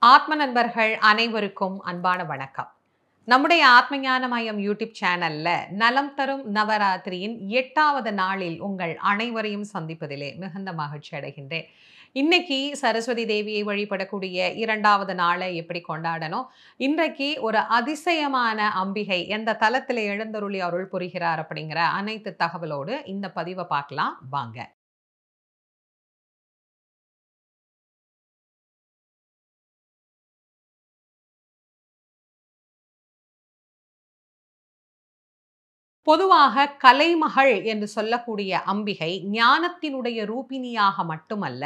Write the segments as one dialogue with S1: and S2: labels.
S1: ஆத்ம நண்பர்கள் அனைவருக்கும் அன்பான வணக்கம். நம்முடைய ஆத்மஞான மையம் யூடியூப் சேனல்ல நலம் தரும் நவராத்திரியின் 8வது நாளில் உங்கள் அனைவரையும் சந்திப்பதிலே மிகுந்த மகிழ்ச்சி அடைகின்றேன். இன்னைக்கு சரஸ்வதி தேவியை வழிபடக்கூடிய 2வது நாளை எப்படி கொண்டாடணும், இன்றைக்கு ஒரு அதிசயமான அம்பிகை எந்த தலத்தில் எழுந்தருளி அருள் புரிகிறார் அப்படிங்கிற அனைத்து தகவலோடு இந்த பதிவை பார்க்கலாம் வாங்க. பொதுவாக கலைமகள் என்று சொல்லக்கூடிய அம்பிகை ஞானத்தினுடைய ரூபிணியாக மட்டுமல்ல,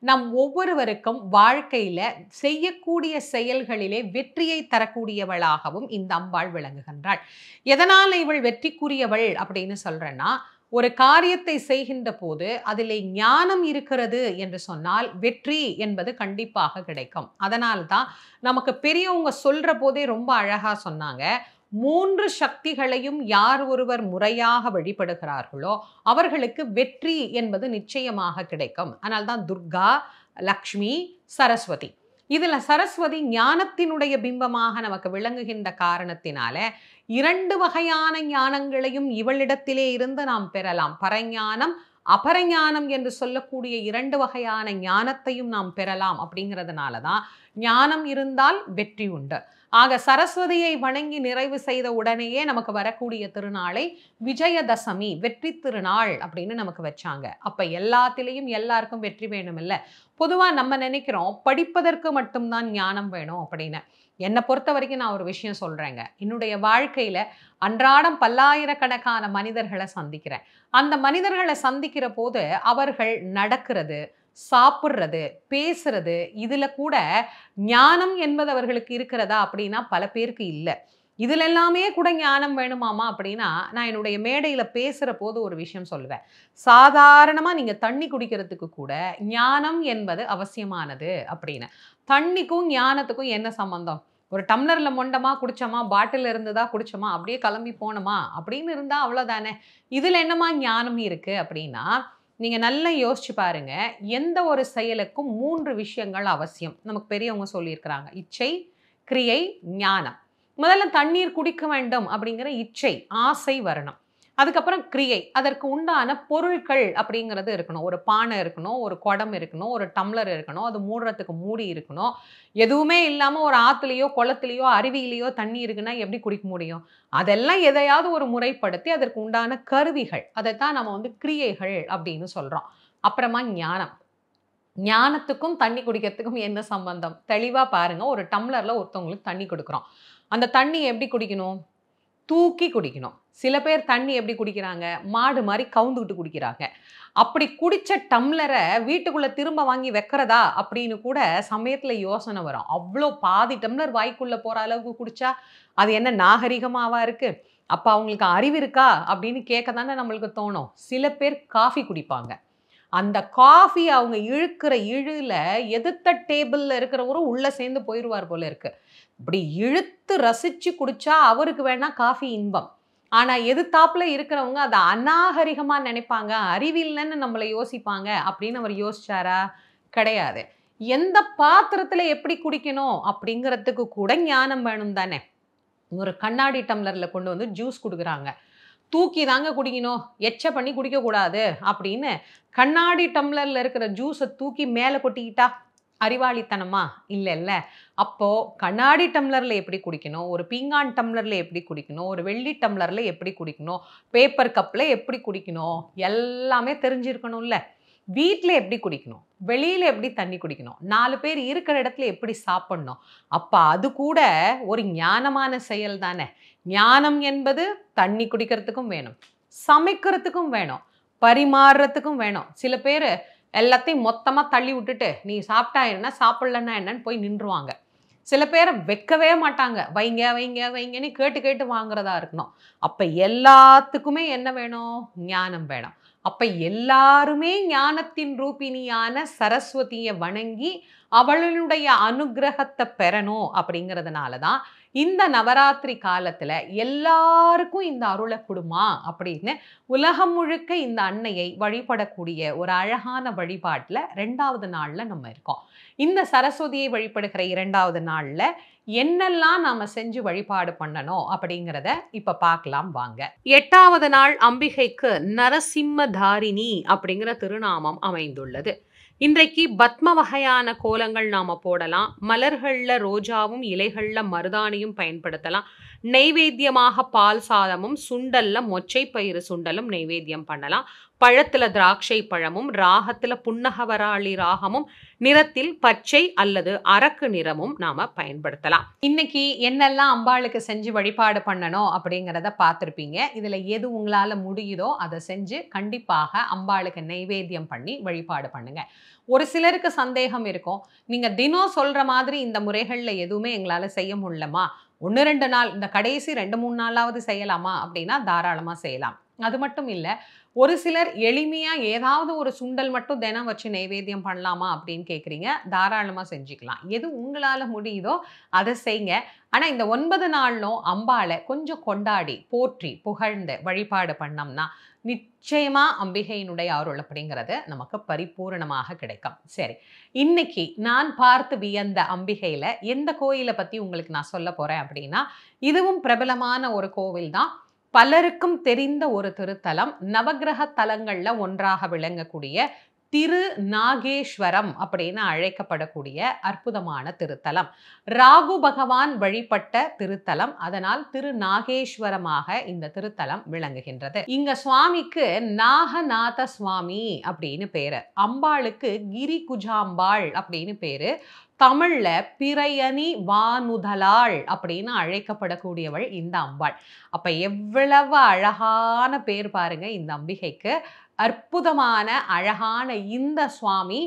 S1: நம் ஒவ்வொருவருக்கும் வாழ்க்கையில செய்யக்கூடிய செயல்களிலே வெற்றியை தரக்கூடியவளாகவும் இந்த அம்பாள் விளங்குகின்றாள். எதனால இவள் வெற்றிக்குரியவள் அப்படின்னு சொல்றேன்னா, ஒரு காரியத்தை செய்கின்ற போது அதிலே ஞானம் இருக்கிறது என்று சொன்னால் வெற்றி என்பது கண்டிப்பாக கிடைக்கும். அதனால்தான் நமக்கு பெரியவங்க சொல்ற போதே ரொம்ப அழகா சொன்னாங்க, 3 சக்திகளையும் யார் ஒருவர் முறையாக வழிபடுகிறார்களோ அவர்களுக்கு வெற்றி என்பது நிச்சயமாக கிடைக்கும். அதனால்தான் துர்கா, லக்ஷ்மி, சரஸ்வதி. இதுல சரஸ்வதி ஞானத்தினுடைய பிம்பமாக நமக்கு விளங்குகின்ற காரணத்தினால 2 வகையான ஞானங்களையும் இவளிடத்திலே இருந்து நாம் பெறலாம். பரஞானம், அபரஞானம் என்று சொல்லக்கூடிய 2 வகையான ஞானத்தையும் நாம் பெறலாம். அப்படிங்கிறதுனால தான் ஞானம் இருந்தால் வெற்றி உண்டு. ஆக சரஸ்வதியை வணங்கி நிறைவு செய்த உடனேயே நமக்கு வரக்கூடிய திருநாளை விஜயதசமி, வெற்றி திருநாள் அப்படின்னு நமக்கு வச்சாங்க. அப்ப எல்லாத்திலையும் எல்லாருக்கும் வெற்றி வேணும் இல்ல. பொதுவா நம்ம நினைக்கிறோம் படிப்பதற்கு மட்டும்தான் ஞானம் வேணும் அப்படின்னு. என்னை பொறுத்த வரைக்கும் நான் ஒரு விஷயம் சொல்றேங்க. என்னுடைய வாழ்க்கையில அன்றாடம் பல்லாயிரக்கணக்கான மனிதர்களை சந்திக்கிறேன். அந்த மனிதர்களை சந்திக்கிற போது அவர்கள் நடக்கிறது, சாப்பிட்றது, பேசுறது, இதுல கூட ஞானம் என்பது அவர்களுக்கு இருக்கிறதா அப்படின்னா பல பேருக்கு இல்லை. இதுல எல்லாமே கூட ஞானம் வேணுமாமா அப்படின்னா, நான் என்னுடைய மேடையில பேசுற போது ஒரு விஷயம் சொல்லுவேன். சாதாரணமா நீங்க தண்ணி குடிக்கிறதுக்கு கூட ஞானம் என்பது அவசியமானது அப்படின்னு. தண்ணிக்கும் ஞானத்துக்கும் என்ன சம்பந்தம்? ஒரு டம்ளர்ல மொண்டமா குடிச்சோமா, பாட்டில் இருந்ததா குடிச்சோமா, அப்படியே கிளம்பி போனோமா அப்படின்னு இருந்தா அவ்வளவுதானே. இதுல என்னமா ஞானம் இருக்கு அப்படின்னா, நீங்க நல்லா யோசிச்சு பாருங்க. எந்த ஒரு செயலுக்கும் 3 விஷயங்கள் அவசியம். நமக்கு பெரியவங்க சொல்லியிருக்கிறாங்க. இச்சை, கிரியை, ஞானம். முதல்ல தண்ணீர் குடிக்க வேண்டும் அப்படிங்கிற இச்சை, ஆசை வரணும். அதுக்கப்புறம் கிரியை, அதற்கு உண்டான பொருட்கள் அப்படிங்கிறது இருக்கணும். ஒரு பானை இருக்கணும், ஒரு குடம் இருக்கணும், ஒரு டம்ளர் இருக்கணும், அது மூடுறதுக்கு மூடி இருக்கணும். எதுவுமே இல்லாம ஒரு ஆத்துலயோ குளத்திலேயோ அருவியிலேயோ தண்ணி இருக்குன்னா எப்படி குடிக்க முடியும்? அதெல்லாம் எதையாவது ஒரு முறைப்படுத்தி அதற்கு உண்டான கருவிகள், அதைத்தான் நம்ம கிரியைகள் அப்படின்னு சொல்றோம். அப்புறமா ஞானம். ஞானத்துக்கும் தண்ணி குடிக்கிறதுக்கும் என்ன சம்பந்தம்? தெளிவா பாருங்க. ஒரு டம்ளர்ல ஒருத்தவங்களுக்கு தண்ணி கொடுக்குறோம். அந்த தண்ணி எப்படி குடிக்கணும்? தூக்கி குடிக்கணும். சில பேர் தண்ணி எப்படி குடிக்கிறாங்க? மாடு மாதிரி கவுந்துக்கிட்டு குடிக்கிறாங்க. அப்படி குடிச்ச டம்ளரை வீட்டுக்குள்ள திரும்ப வாங்கி வைக்கிறதா அப்படின்னு கூட சமயத்துல யோசனை வரும். அவ்வளோ பாதி டம்ளர் வாய்க்குள்ள போற அளவுக்கு குடிச்சா அது என்ன நாகரிகமாவா இருக்கு? அப்ப அவங்களுக்கு அறிவு இருக்கா அப்படின்னு கேட்க தானே நம்மளுக்கு தோணும். சில பேர் காஃபி குடிப்பாங்க. அந்த காஃபி அவங்க இழுக்கிற இழுல எதிர்த்த டேபிள்ல இருக்கிறவரும் உள்ள சேர்ந்து போயிடுவார் போல இருக்கு. இப்படி இழுத்து ரசிச்சு குடிச்சா அவருக்கு வேணா காஃபி இன்பம். ஆனா எதிர்த்தாப்புல இருக்கிறவங்க அதை அநாகரிகமா நினைப்பாங்க, அறிவில்லைன்னு நம்மளை யோசிப்பாங்க அப்படின்னு அவர் யோசிச்சாரா? கிடையாது. எந்த பாத்திரத்துல எப்படி குடிக்கணும் அப்படிங்கிறதுக்கு கூட ஞானம் வேணும் தானே. ஒரு கண்ணாடி டம்ளர்ல கொண்டு வந்து ஜூஸ் கொடுக்குறாங்க. தூக்கி தாங்க குடிக்கணும், எச்ச பண்ணி குடிக்கக்கூடாது அப்படின்னு கண்ணாடி டம்ளர்ல இருக்கிற ஜூஸை தூக்கி மேலே கொட்டிக்கிட்டா அறிவாளித்தனமா? இல்லைல்ல. அப்போ கண்ணாடி டம்ளர்ல எப்படி குடிக்கணும், ஒரு பீங்கான் டம்ளர்ல எப்படி குடிக்கணும், ஒரு வெள்ளி டம்ளர்ல எப்படி குடிக்கணும், பேப்பர் கப்ல எப்படி குடிக்கணும், எல்லாமே தெரிஞ்சிருக்கணும்ல. வீட்டில் எப்படி குடிக்கணும், வெளியில எப்படி தண்ணி குடிக்கணும், 4 பேர் இருக்கிற இடத்துல எப்படி சாப்பிடணும். அப்ப அது கூட ஒரு ஞானமான செயல் தானே. ஞானம் என்பது தண்ணி குடிக்கிறதுக்கும் வேணும், சமைக்கிறதுக்கும் வேணும், பரிமாறுறதுக்கும் வேணும். சில பேர் எல்லாத்தையும் மொத்தமா தள்ளி விட்டுட்டு நீ சாப்பிட்டா என்ன சாப்பிடலன்னா என்னன்னு போய் நின்றுவாங்க. சில பேரை வைக்கவே மாட்டாங்க. வைங்க வைங்க வைங்கன்னு கேட்டு கேட்டு வாங்குறதா இருக்கணும். அப்ப எல்லாத்துக்குமே என்ன வேணும்? ஞானம் வேணும். அப்ப எல்லாருமே ஞானத்தின் ரூபிணியான சரஸ்வதியை வணங்கி அவளுடைய அனுகிரகத்தை பெறணும். அப்படிங்கிறதுனால தான் இந்த நவராத்திரி காலத்துல எல்லாருக்கும் இந்த அருளை கொடுமா அப்படின்னு உலகம் முழுக்க இந்த அன்னையை வழிபடக்கூடிய ஒரு அழகான வழிபாட்டுல 2வது நாள்ல நம்ம இருக்கோம். இந்த சரஸ்வதியை வழிபடுகிற 2வது நாள்ல என்னெல்லாம் நாம செஞ்சு வழிபாடு பண்ணணும் அப்படிங்கிறத இப்ப பார்க்கலாம் வாங்க. 8வது நாள் அம்பிகைக்கு நரசிம்மதாரிணி அப்படிங்கிற திருநாமம் அமைந்துள்ளது. இன்றைக்கு பத்ம வகையான கோலங்கள் நாம போடலாம். மலர்கள்ல ரோஜாவும் இலைகள்ல மருதாணியும் பயன்படுத்தலாம். நெய்வேத்தியமாக பால் சாதமும் சுண்டல்ல மொச்சை பயிறு சுண்டலும் நெய்வேத்தியம் பண்ணலாம். பழத்துல திராட்சை பழமும் ராகத்துல புன்னகவராளி ராகமும் நிறத்தில் பச்சை அல்லது அரக்கு நிறமும் நாம பயன்படுத்தலாம். இன்னைக்கு என்னெல்லாம் அம்பாளுக்கு செஞ்சு வழிபாடு பண்ணணும் அப்படிங்கிறத பார்த்துருப்பீங்க. இதுல எது உங்களால முடியுதோ அதை செஞ்சு கண்டிப்பாக அம்பாளுக்கு நெய்வேத்தியம் பண்ணி வழிபாடு பண்ணுங்க. ஒரு சிலருக்கு சந்தேகம் இருக்கும், நீங்க தினம் சொல்ற மாதிரி இந்த முறைகள்ல எதுவுமே எங்களால செய்ய முடியலமா, 1-2 நாள் இந்த கடைசி 2-3 நாளாவது செய்யலாமா அப்படின்னா தாராளமா செய்யலாம். அது மட்டும் இல்ல, ஒரு சிலர் எளிமையா ஏதாவது ஒரு சுண்டல் மட்டும் தினம் வச்சு நைவேத்தியம் பண்ணலாமா அப்படின்னு கேட்குறீங்க. தாராளமா செஞ்சுக்கலாம். எது உங்களால முடியுதோ அதை செய்யுங்க. ஆனா இந்த 9 நாளும் அம்பாளை கொஞ்சம் கொண்டாடி போற்றி புகழ்ந்து வழிபாடு பண்ணோம்னா நிச்சயமா அம்பிகையினுடைய அருள் அப்படிங்கிறது நமக்கு பரிபூரணமாக கிடைக்கும். சரி, இன்னைக்கு நான் பார்த்து வியந்த அம்பிகையில எந்த கோயிலை பத்தி உங்களுக்கு நான் சொல்ல போறேன் அப்படின்னா, இதுவும் பிரபலமான ஒரு கோவில் தான். பலருக்கும் தெரிந்த ஒரு திருத்தலம். நவக்கிரக தலங்கள்ல ஒன்றாக விளங்கக்கூடிய திரு நாகேஸ்வரம் அப்படின்னு அழைக்கப்படக்கூடிய அற்புதமான திருத்தலம். ராகு பகவான் வழிபட்ட திருத்தலம். அதனால் திரு நாகேஸ்வரமாக இந்த திருத்தலம் விளங்குகின்றது. இங்க சுவாமிக்கு நாகநாத சுவாமி அப்படின்னு பேரு. அம்பாளுக்கு கிரி குஜாம்பாள் அப்படின்னு பேரு. தமிழ்ல பிறையணி வானுதலாள் அப்படின்னு அழைக்கப்படக்கூடியவள் இந்த அம்பாள். அப்ப எவ்வளவு அழகான பேர் பாருங்க இந்த அம்பிகைக்கு. அற்புதமான அழகான இந்த சுவாமி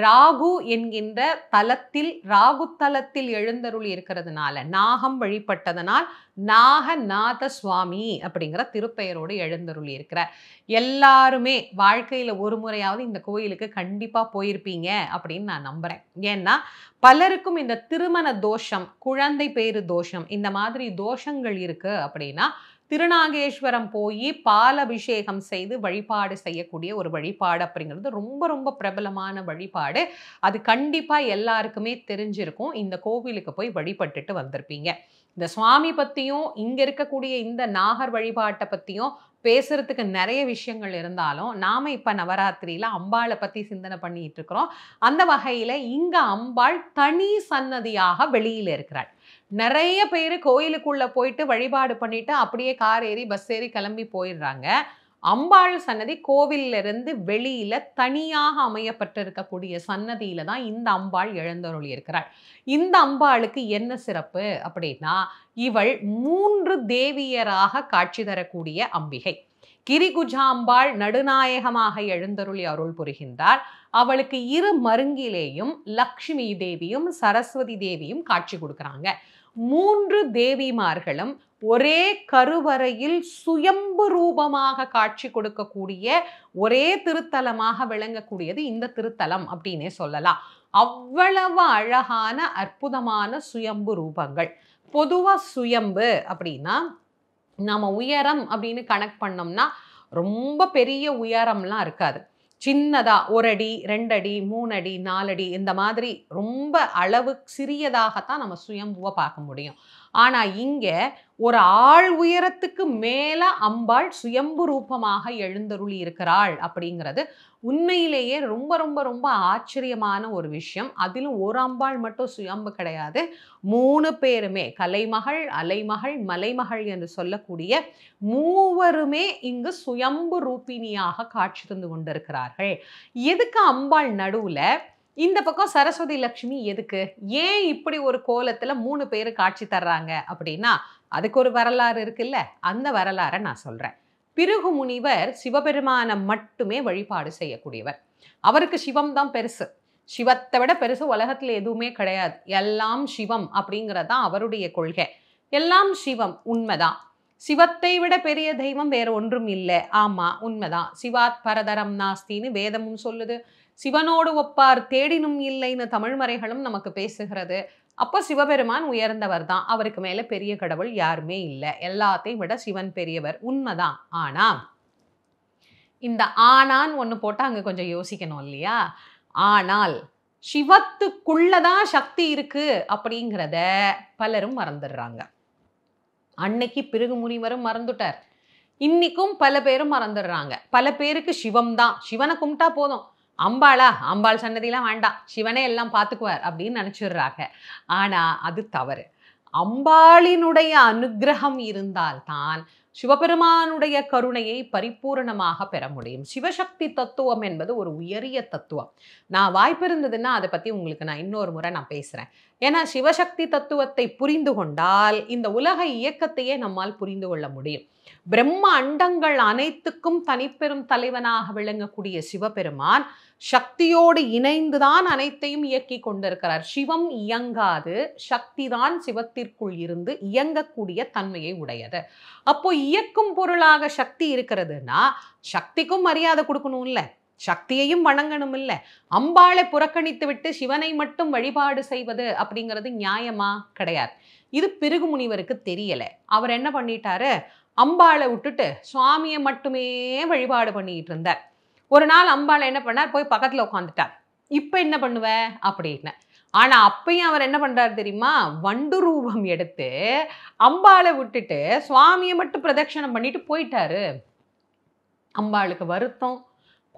S1: ராகு என்கின்ற தலத்தில், ராகு தலத்தில் எழுந்தருளி இருக்கிறதுனால, நாகம் வழிபட்டதனால் நாகநாத சுவாமி அப்படிங்கிற திருப்பெயரோடு எழுந்தருளி இருக்கிறார். எல்லாருமே வாழ்க்கையில ஒரு முறையாவது இந்த கோயிலுக்கு கண்டிப்பா போயிருப்பீங்க அப்படின்னு நான் நம்புறேன். ஏன்னா பலருக்கும் இந்த திருமண தோஷம், குழந்தை பேரு தோஷம், இந்த மாதிரி தோஷங்கள் இருக்கு அப்படின்னா திருநாகேஸ்வரம் போய் பாலபிஷேகம் செய்து வழிபாடு செய்யக்கூடிய ஒரு வழிபாடு அப்படிங்கிறது ரொம்ப ரொம்ப பிரபலமான வழிபாடு. அது கண்டிப்பா எல்லாருக்குமே தெரிஞ்சிருக்கும். இந்த கோவிலுக்கு போய் வழிபட்டுட்டு வந்திருப்பீங்க. இந்த சுவாமி பத்தியும் இங்க இருக்கக்கூடிய இந்த நாகர் வழிபாட்டை பத்தியும் பேசுறதுக்கு நிறைய விஷயங்கள் இருந்தாலும் நாம இப்ப நவராத்திரியில அம்பாளை பத்தி சிந்தனை பண்ணிட்டு இருக்கிறோம். அந்த வகையில இங்க அம்பாள் தனி சன்னதியாக வெளியில இருக்கிறாள். நிறைய பேர் கோயிலுக்குள்ள போயிட்டு வழிபாடு பண்ணிட்டு அப்படியே கார் ஏறி பஸ் ஏறி கிளம்பி போயிடுறாங்க. அம்பாள் சன்னதி கோவில்ல இருந்து வெளியில தனியாக அமையப்பட்டிருக்கக்கூடிய சன்னதியில தான் இந்த அம்பாள் எழுந்தருளி இருக்கிறாள். இந்த அம்பாளுக்கு என்ன சிறப்பு அப்படின்னா, இவள் 3 தேவியராக காட்சி தரக்கூடிய அம்பிகை. கிரிகுஜாம்பாள் நடுநாயகமாக எழுந்தருளி அருள் புரிகின்றார். அவளுக்கு 2 மருங்கிலேயும் லக்ஷ்மி தேவியும் சரஸ்வதி தேவியும் காட்சி கொடுக்குறாங்க. 3 தேவிமார்களும் ஒரே கருவறையில் சுயம்பு ரூபமாக காட்சி கொடுக்கக்கூடிய ஒரே திருத்தலமாக விளங்கக்கூடியது இந்த திருத்தலம் அப்படின்னே சொல்லலாம். அவ்வளவு அழகான அற்புதமான சுயம்பு ரூபங்கள். பொதுவா சுயம்பு அப்படின்னா நாம உயரம் அப்படின்னு கணக்கு பண்ணோம்னா ரொம்ப பெரிய உயரம்லாம் இருக்காது. சின்னதா 1 அடி 2 அடி 3 அடி 4 அடி இந்த மாதிரி ரொம்ப அளவு சிறியதாகத்தான் நம்ம சுயம்புவை பார்க்க முடியும். ஆனா இங்க ஒரு ஆள் உயரத்துக்கு மேல அம்பாள் சுயம்பு ரூபமாக எழுந்தருளி இருக்கிறாள் அப்படிங்கிறது உண்மையிலேயே ரொம்ப ரொம்ப ரொம்ப ஆச்சரியமான ஒரு விஷயம். அதிலும் ஒரு அம்பாள் மட்டும் சுயம்பு கிடையாது. 3 பேருமே கலைமகள், அலைமகள், மலைமகள் என்று சொல்லக்கூடிய மூவருமே இங்கு சுயம்பு ரூபிணியாக காட்சி தந்து கொண்டிருக்கிறார்கள். எதுக்கு அம்பாள் நடுவுல, இந்த பக்கம் சரஸ்வதி லட்சுமி எதுக்கு? ஏன் இப்படி ஒரு கோலத்துல 3 பேரு காட்சி தர்றாங்க அப்படின்னா அதுக்கு ஒரு வரலாறு இருக்குல்ல. அந்த வரலாறை நான் சொல்றேன். பிருகு முனிவர் சிவபெருமானை மட்டுமே வழிபாடு செய்யக்கூடியவர். அவருக்கு சிவம் தான் பெருசு. சிவத்தை விட பெருசு உலகத்துல எதுவுமே கிடையாது. எல்லாம் சிவம் அப்படிங்கிறது தான் அவருடைய கொள்கை. எல்லாம் சிவம், உண்மைதான். சிவத்தை விட பெரிய தெய்வம் வேற ஒன்றும் இல்லை. ஆமா, உண்மைதான். சிவாத் பரதரம் நாஸ்தின்னு வேதமும் சொல்லுது. சிவனோடு ஒப்பார் தேடினும் இல்லைன்னு தமிழ்மறைகளும் நமக்கு பேசுகிறது. அப்போ சிவபெருமான் உயர்ந்தவர் தான். அவருக்கு மேல பெரிய கடவுள் யாருமே இல்லை. எல்லாத்தையும் விட சிவன் பெரியவர், உண்மைதான். ஆனா இந்த ஆனான்னு ஒண்ணு போட்டா அங்க கொஞ்சம் யோசிக்கணும் இல்லையா? ஆனால் சிவத்துக்குள்ளதான் சக்தி இருக்கு அப்படிங்கிறத பலரும் மறந்துடுறாங்க. அன்னைக்கு பிருகு முனிவரும் மறந்துட்டார். இன்னைக்கும் பல பேரும் மறந்துடுறாங்க. பல பேருக்கு சிவம் தான், சிவனை கும்பிட்டா போதும், அம்பாளா, அம்பாள் சன்னதிலாம் வேண்டாம், சிவனே எல்லாம் பார்த்துக்குவார் அப்படின்னு நினைச்சிடுறாங்க. ஆனா அது தவறு. அம்பாளினுடைய அனுக்கிரகம் இருந்தால்தான் சிவபெருமானுடைய கருணையை பரிபூரணமாக பெற முடியும். சிவசக்தி தத்துவம் என்பது ஒரு உயரிய தத்துவம். நான் வாய்ப்பு இருந்ததுன்னா அதை பத்தி உங்களுக்கு நான் இன்னொரு முறை பேசுறேன். ஏன்னா சிவசக்தி தத்துவத்தை புரிந்து கொண்டால் இந்த உலக இயக்கத்தையே நம்மால் புரிந்து கொள்ள முடியும். பிரம்ம அண்டங்கள் அனைத்துக்கும் தனிப்பெரும் தலைவனாக விளங்கக்கூடிய சிவபெருமான் சக்தியோடு இணைந்துதான் அனைத்தையும் இயக்கி கொண்டிருக்கிறார். சிவம் இயங்காது, சக்தி தான் சிவத்திற்குள் இருந்து இயங்கக்கூடிய தன்மையை உடையது. அப்போ இயக்கும் பொருளாக சக்தி இருக்கிறதுனா சக்திக்கும் மரியாதை கொடுக்கணும் இல்ல, சக்தியையும் வணங்கணும் இல்ல. அம்பாளை புறக்கணித்து விட்டு சிவனை மட்டும் வழிபாடு செய்வது அப்படிங்கிறது நியாயமா? கிடையாது. இது பிருகு முனிவருக்கு தெரியல. அவர் என்ன பண்ணிட்டாரு, அம்பாளை விட்டுட்டு சுவாமியை மட்டுமே வழிபாடு பண்ணிட்டு இருந்தார். ஒரு நாள் அம்பாளை என்ன பண்ணார், போய் பக்கத்துல உட்காந்துட்டார். இப்ப என்ன பண்ணுவ அப்படின்னு. ஆனா அப்பயும் அவர் என்ன பண்றாரு தெரியுமா, வண்டு ரூபம் எடுத்து அம்பாளை விட்டுட்டு சுவாமியை மட்டும் பிரதட்சணம் பண்ணிட்டு போயிட்டாரு. அம்பாளுக்கு வருத்தம்,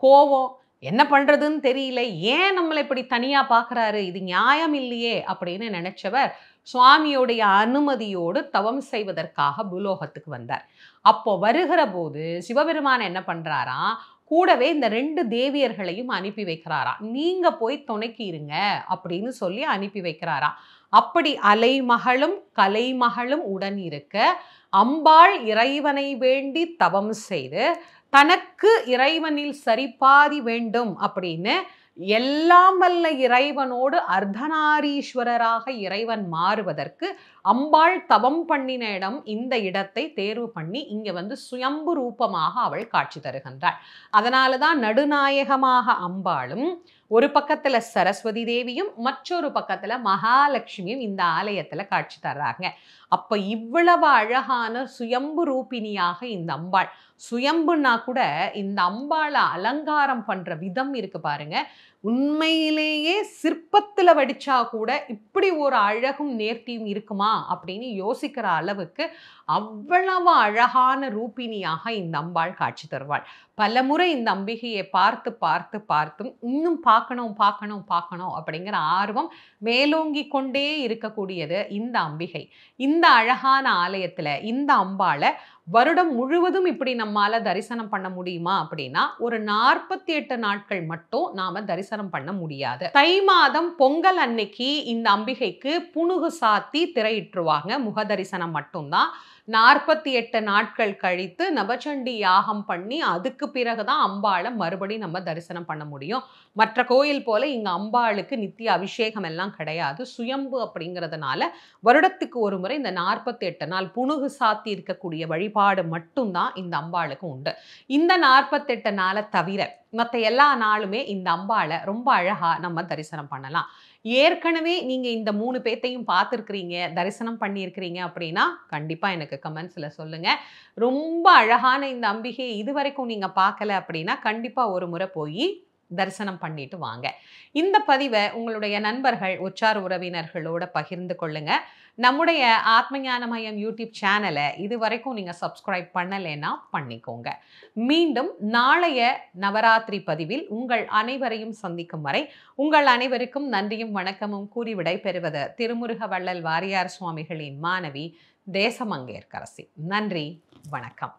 S1: கோபம், என்ன பண்றதுன்னு தெரியல, ஏன் நம்மளை இப்படி தனியா பாக்குறாரு, இது நியாயம் இல்லையே அப்படின்னு நினைச்சவர் சுவாமியோடைய அனுமதியோடு தவம் செய்வதற்காக பூலோகத்துக்கு வந்தார். அப்போ வருகிற போது சிவபெருமான் என்ன பண்றாராம், கூடவே இந்த 2 தேவியர்களையும் அனுப்பி வைக்கிறாராம். நீங்க போய் துணைக்கு இருங்க அப்படின்னு சொல்லி அனுப்பி வைக்கிறாராம். அப்படி அலைமகளும் கலைமகளும் உடன் இருக்க அம்பாள் இறைவனை வேண்டி தவம் செய்து தனக்கு இறைவனில் சரிபாதி வேண்டும் அப்படின்னு எல்லாம் வல்ல இறைவனோடு அர்த்தநாரீஸ்வரராக இறைவன் மாறுவதற்கு அம்பாள் தவம் பண்ணின இடம் இந்த இடத்தை தேர்வு பண்ணி இங்க வந்து சுயம்பு ரூபமாக அவள் காட்சி தருகின்றாள். அதனாலதான் நடுநாயகமாக அம்பாளும், ஒரு பக்கத்துல சரஸ்வதி தேவியும் மற்றொரு பக்கத்துல மகாலட்சுமியும் இந்த ஆலயத்துல காட்சி தர்றாங்க. அப்ப இவ்வளவு அழகான சுயம்பு ரூபிணியாக இந்த அம்பாள், சுயம்புன்னா கூட இந்த அம்பாளை அலங்காரம் பண்ற விதம் இருக்கு பாருங்க, உண்மையிலேயே சிற்பத்துல வடிச்சா கூட இப்படி ஒரு அழகும் நேர்த்தியும் இருக்குமா அப்படின்னு யோசிக்கிற அளவுக்கு அவ்வளவு அழகான ரூபிணியாக இந்த அம்பாள் காட்சி தருவாள். பலமுறை இந்த அம்பிகையை பார்த்து பார்த்து பார்த்தும் இன்னும் பார்க்கணும் பார்க்கணும் பார்க்கணும் அப்படிங்கிற ஆர்வம் மேலோங்கி கொண்டே இருக்கக்கூடியது இந்த அம்பிகை. இந்த அழகான ஆலயத்துல இந்த அம்பாளை வருடம் முழுவதும் இப்படி நம்மால தரிசனம் பண்ண முடியுமா அப்படின்னா ஒரு 48 நாட்கள் மட்டும் நாம தரிசனம் பண்ண முடியாது. தை மாதம் பொங்கல் அன்னைக்கு இந்த அம்பிகைக்கு புனுகு சாத்தி திரையிட்டுருவாங்க. முக தரிசனம் மட்டும்தான். 48 நாட்கள் கழித்து நவச்சண்டி யாகம் பண்ணி அதுக்கு பிறகுதான் அம்பாளை மறுபடி நம்ம தரிசனம் பண்ண முடியும். மற்ற கோயில் போல இங்க அம்பாளுக்கு நித்திய அபிஷேகம் எல்லாம் கிடையாது. சுயம்பு அப்படிங்கிறதுனால வருடத்துக்கு ஒரு முறை இந்த 48 நாள் புனுகு சாத்தி இருக்கக்கூடிய வழிபாடு மட்டும்தான் இந்த அம்பாளுக்கு உண்டு. இந்த 48 நாளை தவிர மற்ற எல்லா நாளுமே இந்த அம்பாளை ரொம்ப அழகா நம்ம தரிசனம் பண்ணலாம். ஏற்கனவே நீங்க இந்த 3 பேத்தையும் பார்த்துருக்கிறீங்க, தரிசனம் பண்ணியிருக்கிறீங்க அப்படின்னா கண்டிப்பா எனக்கு கமெண்ட்ஸ்ல சொல்லுங்க. ரொம்ப அழகான இந்த அம்பிகையை இதுவரைக்கும் நீங்க பார்க்கல அப்படின்னா கண்டிப்பா ஒரு முறை போய் தரிசனம் பண்ணிட்டு வாங்க. இந்த பதிவை உங்களுடைய நண்பர்கள், உற்றார் உறவினர்களோட பகிர்ந்து கொள்ளுங்க. நம்முடைய ஆத்மஞான மையம் யூடியூப் சேனலை இதுவரைக்கும் நீங்க சப்ஸ்கிரைப் பண்ணலைன்னா பண்ணிக்கோங்க. மீண்டும் நாளைய நவராத்திரி பதிவில் உங்கள் அனைவரையும் சந்திக்கும் வரை உங்கள் அனைவருக்கும் நன்றியும் வணக்கமும் கூறி விடைபெறுவது திருமுருக வள்ளல் வாரியார் சுவாமிகளின் மாணவி தேசமங்கையர்க்கரசி. நன்றி, வணக்கம்.